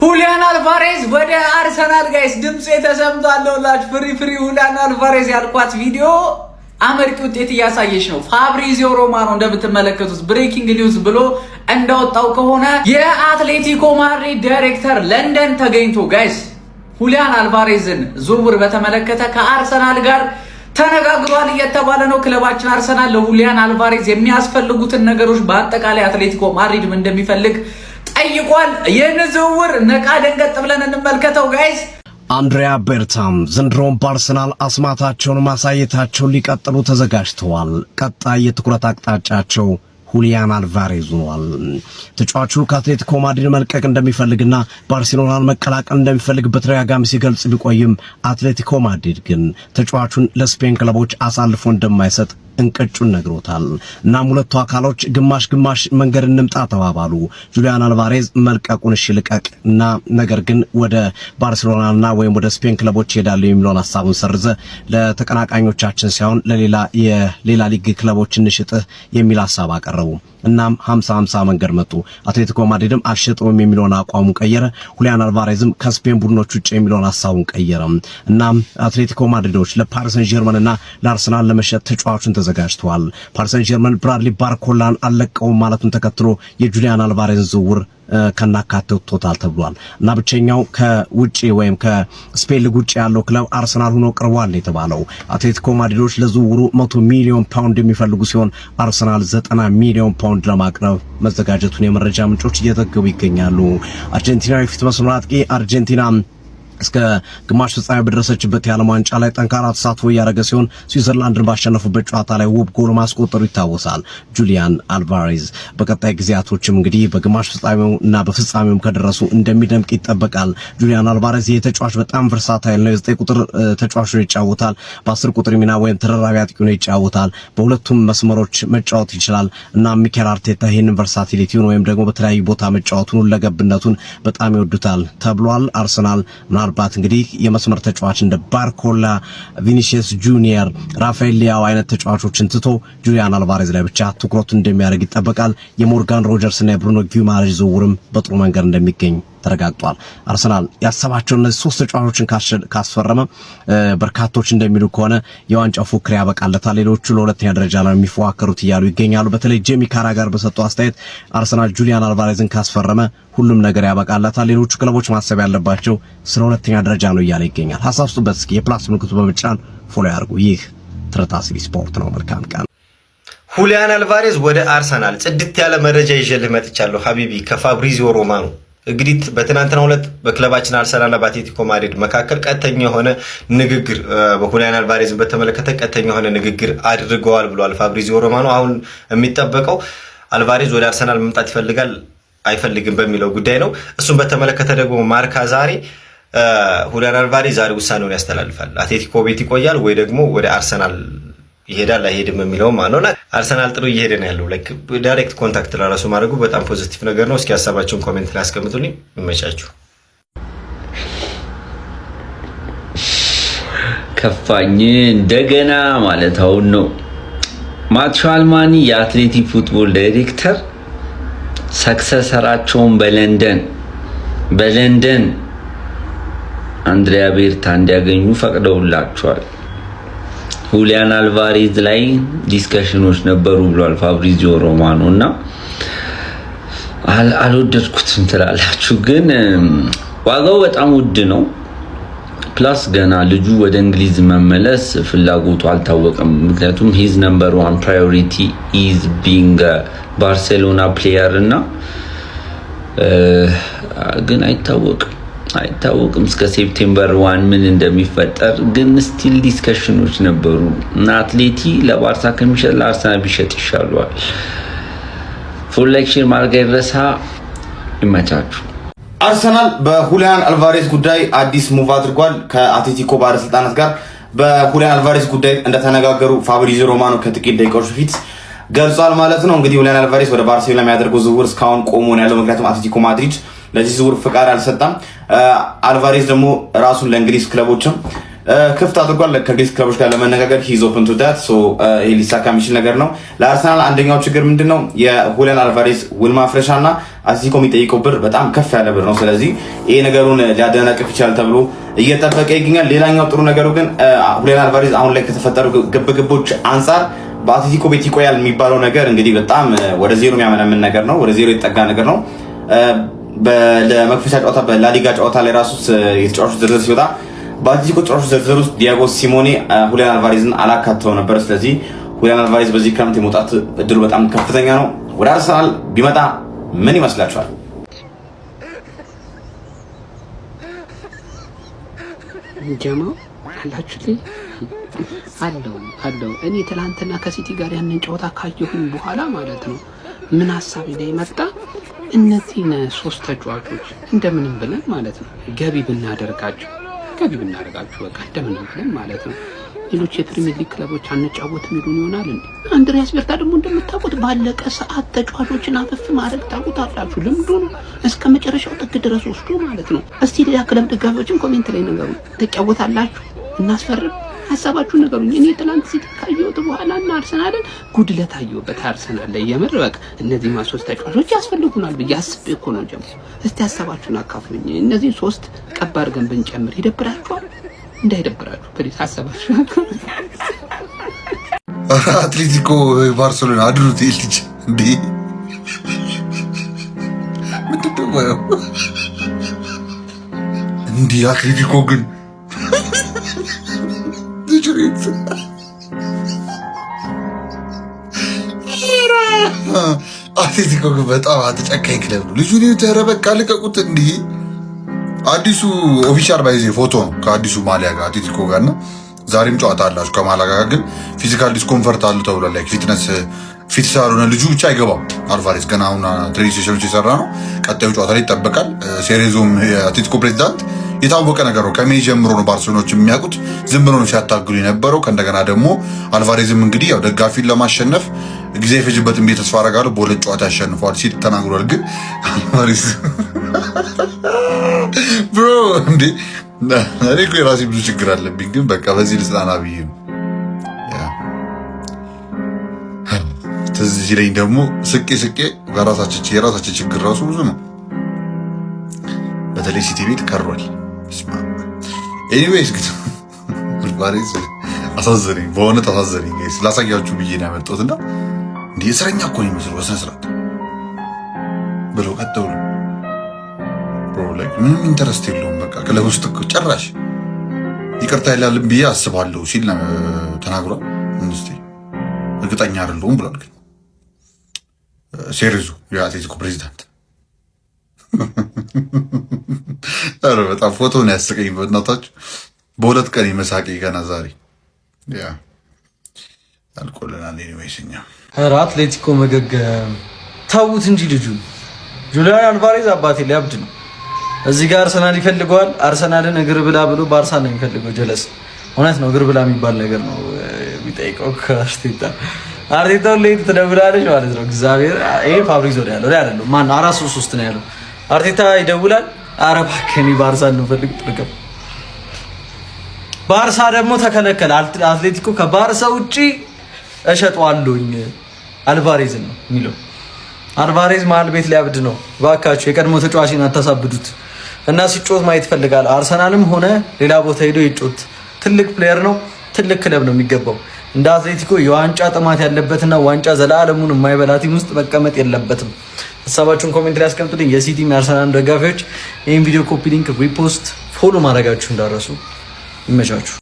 ሁሊያን አልቫሬዝ ወደ አርሰናል ጋይስ ድምጽ ተሰምቷል። ፍሪ ሁሊያን አልቫሬዝ ያልኳት ቪዲዮ አመርቂ ውጤት እያሳየች ነው። ፋብሪዚዮ ሮማኖ እንደምትመለከቱት ብሬኪንግ ኒውስ ብሎ እንዳወጣው ከሆነ የአትሌቲኮ ማድሪድ ዳይሬክተር ለንደን ተገኝቶ ጋይስ ሁሊያን አልቫሬዝን ዝውውር በተመለከተ ከአርሰናል ጋር ተነጋግሯል እየተባለ ነው። ክለባችን አርሰናል ለሁሊያን አልቫሬዝ የሚያስፈልጉትን ነገሮች በአጠቃላይ አትሌቲኮ ማድሪድም እንደሚፈልግ ጠይቋል። ይህን ዝውውር ነቃ ደንገጥ ብለን እንመልከተው ጋይስ። አንድሪያ ቤርታም ዘንድሮም በአርሰናል አስማታቸውን ማሳየታቸውን ሊቀጥሉ ተዘጋጅተዋል። ቀጣይ የትኩረት አቅጣጫቸው ሁሊያን አልቫሬዝ ሆኗል። ተጫዋቹ ከአትሌቲኮ ማድሪድ መልቀቅ እንደሚፈልግና ባርሴሎናን መቀላቀል እንደሚፈልግ በተደጋጋሚ ሲገልጽ ቢቆይም አትሌቲኮ ማድሪድ ግን ተጫዋቹን ለስፔን ክለቦች አሳልፎ እንደማይሰጥ እንቅጩን ነግሮታል። እናም ሁለቱ አካሎች ግማሽ መንገድ እንምጣ ተባባሉ። ጁሊያን አልቫሬዝ መልቀቁን እሺ ልቀቅ እና ነገር ግን ወደ ባርሴሎናና ወይም ወደ ስፔን ክለቦች ይሄዳሉ የሚለውን ሐሳቡን ሰርዘ ለተቀናቃኞቻችን ሳይሆን ለሌላ ሊግ ክለቦች እንሽጥህ የሚል ሐሳብ አቀረቡ። እናም 50-50 መንገድ መጡ። አትሌቲኮ ማድሪድም አልሸጠውም የሚለውን አቋሙን ቀየረ። ሁሊያን አልቫሬዝም ከስፔን ቡድኖች ውጪ የሚለውን ሐሳቡን ቀየረ። እናም አትሌቲኮ ማድሪዶች ለፓሪስ ሰን ዠርመንና ለአርሰናል ለመሸጥ ተጫዋቹን ተዘጋጅተዋል። ፓሪስ ሰን ዠርመን ብራድሊ ባርኮላን አለቀውም ማለቱን ተከትሎ የጁሊያን አልቫሬዝ ዝውውር ከናካቴው ቶታል ተብሏል እና ብቸኛው ከውጪ ወይም ከስፔን ሊግ ውጪ ያለው ክለብ አርሰናል ሆኖ ቀርቧል የተባለው። አትሌቲኮ ማድሪዶች ለዝውውሩ 100 ሚሊዮን ፓውንድ የሚፈልጉ ሲሆን አርሰናል 90 ሚሊዮን ፓውንድ ለማቅረብ መዘጋጀቱን የመረጃ ምንጮች እየዘገቡ ይገኛሉ። አርጀንቲናዊ ፊት መስመር አጥቂ አርጀንቲና እስከ ግማሽ ፍጻሜ በደረሰችበት የዓለም ዋንጫ ላይ ጠንካራ ተሳትፎ እያደረገ ሲሆን ስዊዘርላንድን ባሸነፉበት ጨዋታ ላይ ውብ ጎል ማስቆጠሩ ይታወሳል። ጁሊያን አልቫሬዝ በቀጣይ ጊዜያቶችም እንግዲህ በግማሽ ፍጻሜው እና በፍጻሜው ከደረሱ እንደሚደምቅ ይጠበቃል። ጁሊያን አልቫሬዝ የተጫዋች በጣም ቨርሳታይል ነው። የ9 ቁጥር ተጫዋች ነው ይጫወታል። በ10 ቁጥር ሚና ወይም ተደራቢ አጥቂ ነው ይጫወታል። በሁለቱም መስመሮች መጫወት ይችላል እና ሚኬል አርቴታ ይሄንን ቨርሳቲሊቲውን ወይም ደግሞ በተለያዩ ቦታ መጫወቱን ለገብነቱን በጣም ይወዱታል ተብሏል። አርሰናል ምናልባት እንግዲህ የመስመር ተጫዋች እንደ ባርኮላ፣ ቪኒሲየስ ጁኒየር፣ ራፋኤል ሊያው አይነት ተጫዋቾችን ትቶ ጁሊያን አልቫሬዝ ላይ ብቻ ትኩረቱን እንደሚያደርግ ይጠበቃል። የሞርጋን ሮጀርስ እና የብሩኖ ጊማሬሽ ዝውውርም በጥሩ መንገድ እንደሚገኝ ተረጋግጧል። አርሰናል ያሰባቸው እነዚህ 3 ተጫዋቾችን ካስፈረመ በርካቶች እንደሚሉ ከሆነ የዋንጫው ፉክክር ያበቃለታል። ሌሎቹ ለሁለተኛ ደረጃ ላይ የሚፎካከሩት እያሉ ይገኛሉ። በተለይ ጄሚ ካራጋር በሰጠው አስተያየት አርሰናል ጁሊያን አልቫሬዝን ካስፈረመ ሁሉም ነገር ያበቃለታል፣ ሌሎቹ ክለቦች ማሰብ ያለባቸው ስለ ሁለተኛ ደረጃ ነው እያለ ይገኛል። ሐሳብ ስጡበት እስኪ። የፕላስ ምልክቱ በመጫን ፎሎ ያርጉ። ይህ ትርታስቢ ስፖርት ነው። መልካም ቀን። ሁሊያን አልቫሬዝ ወደ አርሰናል ጽድት ያለ መረጃ ይዤልህ መጥቻለሁ ሀቢቢ ከፋብሪዚዮ ሮማኖ። እንግዲህ በትናንትናው ዕለት በክለባችን አርሰናልና በአትሌቲኮ ማድሪድ መካከል ቀጥተኛ የሆነ ንግግር በሁሊያን አልቫሬዝን በተመለከተ ቀጥተኛ የሆነ ንግግር አድርገዋል ብሏል ፋብሪዚዮ ሮማኖ። አሁን የሚጠበቀው አልቫሬዝ ወደ አርሰናል መምጣት ይፈልጋል አይፈልግም በሚለው ጉዳይ ነው። እሱን በተመለከተ ደግሞ ማርካ ዛሬ ሁሊያን አልቫሬዝ ዛሬ ውሳኔውን ያስተላልፋል። አትሌቲኮ ቤት ይቆያል ወይ ደግሞ ወደ አርሰናል ይሄዳል አይሄድም የሚለው ማለት ነው። አርሰናል ጥሩ እየሄደ ነው ያለው። ላይክ ዳይሬክት ኮንታክት ለራሱ ማድረጉ በጣም ፖዚቲቭ ነገር ነው። እስኪ ሀሳባችሁን ኮሜንት ላይ አስቀምጡልኝ። ይመቻችሁ። ከፋኝ እንደገና ማለት አሁን ነው። ማቴዎ አልማኒ የአትሌቲክ ፉትቦል ዳይሬክተር ሰክሰሰራቸውን በለንደን አንድሪያ ቤርታ እንዲያገኙ ፈቅደውላቸዋል። ሁሊያን አልቫሬዝ ላይ ዲስከሽኖች ነበሩ ብሏል ፋብሪዚዮ ሮማኖ እና አልወደድኩትም ትላላችሁ፣ ግን ዋጋው በጣም ውድ ነው። ፕላስ ገና ልጁ ወደ እንግሊዝ መመለስ ፍላጎቱ አልታወቀም። ምክንያቱም ሂዝ ነምበር 1 ፕራዮሪቲ ኢዝ ቢንግ ባርሴሎና ፕሌየር እና ግን አይታወቅም እስከ ሴፕቴምበር 1 ምን እንደሚፈጠር። ግን ስቲል ዲስከሽኖች ነበሩ እና አትሌቲ ለባርሳ ከሚሸጥ ለአርሰናል ቢሸጥ ይሻላል። ፉል ሌክቸር ማርጋይ ረሳ ይመቻችሁ። አርሰናል በሁሊያን አልቫሬዝ ጉዳይ አዲስ ሙቭ አድርጓል። ከአትሌቲኮ ባለስልጣናት ጋር በሁሊያን አልቫሬዝ ጉዳይ እንደተነጋገሩ ፋብሪዚዮ ሮማኖ ከጥቂት ደቂቃዎች በፊት ገልጿል ማለት ነው። እንግዲህ ሁሊያን አልቫሬዝ ወደ ባርሴሎና የሚያደርገው ዝውውር እስካሁን ቆሞ ነው ያለው። ምክንያቱም አትሌቲኮ ማድሪድ ለዚህ ዝውውር ፍቃድ አልሰጣም። አልቫሬዝ ደግሞ ራሱን ለእንግሊዝ ክለቦችም ክፍት አድርጓል ከእንግሊዝ ክለቦች ጋር ለመነጋገር ሂዝ ኦፕን ቱ ዳት። ሶ ይሄ ሊሳካ የሚችል ነገር ነው። ለአርሰናል አንደኛው ችግር ምንድነው የሁሊያን አልቫሬዝ ውል ማፍረሻና አትሌቲኮ የሚጠይቀው ብር በጣም ከፍ ያለ ብር ነው። ስለዚህ ይሄ ነገሩን ሊያደናቅፍ ይችላል ተብሎ እየጠበቀ ይገኛል። ሌላኛው ጥሩ ነገሩ ግን ሁሊያን አልቫሬዝ አሁን ላይ ከተፈጠሩ ግብግቦች አንጻር በአትሌቲኮ ቤት ይቆያል የሚባለው ነገር እንግዲህ በጣም ወደ ዜሮ የሚያመነምን ነገር ነው። ወደ ዜሮ የተጠጋ ነገር ነው። ለመክፈቻ ጨዋታ በላሊጋ ጨዋታ ላይ ራሱ የተጫዋቾች ዝርዝር ሲወጣ በአትሌቲኮ ተጫዋቾች ዝርዝር ውስጥ ዲያጎ ሲሞኔ ሁሊያን አልቫሬዝን አላካተው ነበር። ስለዚህ ሁሊያን አልቫሬዝ በዚህ ክረምት የመውጣት እድሉ በጣም ከፍተኛ ነው። ወደ አርሰናል ቢመጣ ምን ይመስላችኋል? ጀማው አላችሁ አለው እኔ ትላንትና ከሲቲ ጋር ያንን ጨዋታ ካየሁኝ በኋላ ማለት ነው ምን ሐሳብ ላይ መጣ? እነዚህን 3 ተጫዋቾች እንደምንም ብለን ማለት ነው ገቢ ብናደርጋቸው በቃ እንደምንም ብለን ማለት ነው ሌሎች የፕሪሚየር ሊግ ክለቦች አንጫወትም ይሉን ይሆናል እንዴ? አንድሪያስ ቤርታ ደግሞ እንደምታውቁት ባለቀ ሰዓት ተጫዋቾችን አፈፍ ማድረግ ታውቁታላችሁ። ልምዱ ነው እስከ መጨረሻው ጥግ ድረስ ወስዶ ማለት ነው። እስቲ ሌላ ክለብ ደጋፊዎችን ኮሜንት ላይ ነገሩ ትጫወታላችሁ፣ እናስፈርም፣ ሀሳባችሁን ነገሩኝ። እኔ ትናንት ሲቲ ካየሁት በኋላ እና አርሰናልን ጉድለት አየሁበት። አርሰናል ላይ የምር በቃ እነዚህ 3 ተጫዋቾች ያስፈልጉናል ብዬ አስቤ እኮ ነው ጀምሮ። እስቲ ሀሳባችሁን አካፍሉኝ። እነዚህ 3 ቀባር ገን ብንጨምር ይደብራችኋል? እንዳይደብራችሁ ፕሊዝ ሀሳባችሁ። አትሌቲኮ ባርሴሎና አድሩት ልጅ እንዴ ምንድነው እንዲህ አትሌቲኮ ግን ልጅሬት አትሌቲኮ ግን በጣም አተጨካኝ ክለብ ነው። ልጁ ነው ተረበቃ ልቀቁት። እንዲህ አዲሱ ኦፊሻል ባይዜ ፎቶ ነው ከአዲሱ ማሊያ ጋር አትሌቲኮ ጋር እና ዛሬም ጨዋታ አላችሁ ከማላጋ ጋር ግን ፊዚካል ዲስኮምፈርት አሉ ተብሏል። ላይክ ፊትነስ ፊት ሳይሆን ልጁ ብቻ አይገባም። አልቫሬዝ ገና አሁን ትሬኒንግ ሴሽኖች የሰራ ነው። ቀጣዩ ጨዋታ ላይ ይጠበቃል። ሴሬዞም የአትሌቲኮ ፕሬዚዳንት የታወቀ ነገር ነው። ከሜይ ጀምሮ ነው ባርሴሎናዎች የሚያውቁት። ዝም ብሎ ነው ሲያታግሉ የነበረው። ከእንደገና ደግሞ አልቫሬዝም እንግዲህ ያው ደጋፊን ለማሸነፍ ጊዜ ይፈጅበትም ብዬ ተስፋ አደርጋለሁ። በሁለት ጨዋታ ያሸንፈዋል ሲል ተናግሯል። ግን አልቫሬዝ ብሮ እንዴ እኔ እኮ የራሴ ብዙ ችግር አለብኝ፣ ግን በቃ በዚህ ልጽናና ብዬ ነው። ትዝ ሲለኝ ደግሞ ስቄ የራሳችን ችግር ራሱ ብዙ ነው። በተለይ ሲቲ ቤት ቀሯል። ኤኒዌይስ ግን አልቫሬዝ አሳዘነኝ፣ በእውነት አሳዘነኝ። ላሳያችሁ ብዬ ነው ያመጣሁት እና እንዲህ እስረኛ እኮ ነው የሚመስለው በስነ ስርዓት ብለው ቀጥ ብሎ ምንም ኢንተረስት የለውም። በቃ ክለብ ውስጥ ጭራሽ ይቅርታ ይላልን ብዬ አስባለሁ ሲል ተናግሯል። እንስቲ እርግጠኛ አይደለሁም ብሏል። ግን ሴሪዙ የአትሌቲኮ ፕሬዚዳንት አረ በጣም ፎቶ ነው ያስቀኝ። በእናታችሁ በሁለት ቀን የመሳቂ ገና ዛሬ ያ አልቆለናል። ኤኒዌይስኛ ኧረ አትሌቲኮ መገገም ታውት እንጂ ልጁ ጁሊያን አልቫሬዝ አባቴ ሊያብድ ነው። እዚህ ጋር አርሰናል ይፈልገዋል። አርሰናልን እግር ብላ ብሎ ባርሳ ነው የሚፈልገው። ጀለስ እውነት ነው። እግር ብላ የሚባል ነገር ነው የሚጠይቀው ከአርቴታ። አርቴታው ላይ ትደውላለች ማለት ነው። እግዚአብሔር ይሄ ፋብሪዞ ነው ያለው አይደለም። ማን ነው 4-3 ነው ያለው። አርቴታ ይደውላል። ኧረ እባክህ እኔ ባርሳን ነው ፈልግ ጥርቀም። ባርሳ ደግሞ ተከለከለ። አትሌቲኮ ከባርሳ ውጪ እሸጠዋለሁኝ አልቫሬዝ ነው የሚለው። አልቫሬዝ መሀል ቤት ሊያብድ ነው። እባካችሁ የቀድሞ ተጫዋችን አታሳብዱት እና ሲጮት ማየት ይፈልጋል። አርሰናልም ሆነ ሌላ ቦታ ሄዶ ይጮት። ትልቅ ፕሌየር ነው። ትልቅ ክለብ ነው የሚገባው። እንደ አትሌቲኮ የዋንጫ ጥማት ያለበትና ዋንጫ ዘላለሙን የማይበላ ቲም ውስጥ መቀመጥ የለበትም። ሀሳባችሁን ኮሜንት ላይ አስቀምጡልኝ። የሲቲ የአርሰናል ደጋፊዎች ይህን ቪዲዮ ኮፒ ሊንክ፣ ሪፖስት፣ ፎሎ ማድረጋችሁ እንዳረሱ። ይመቻችሁ።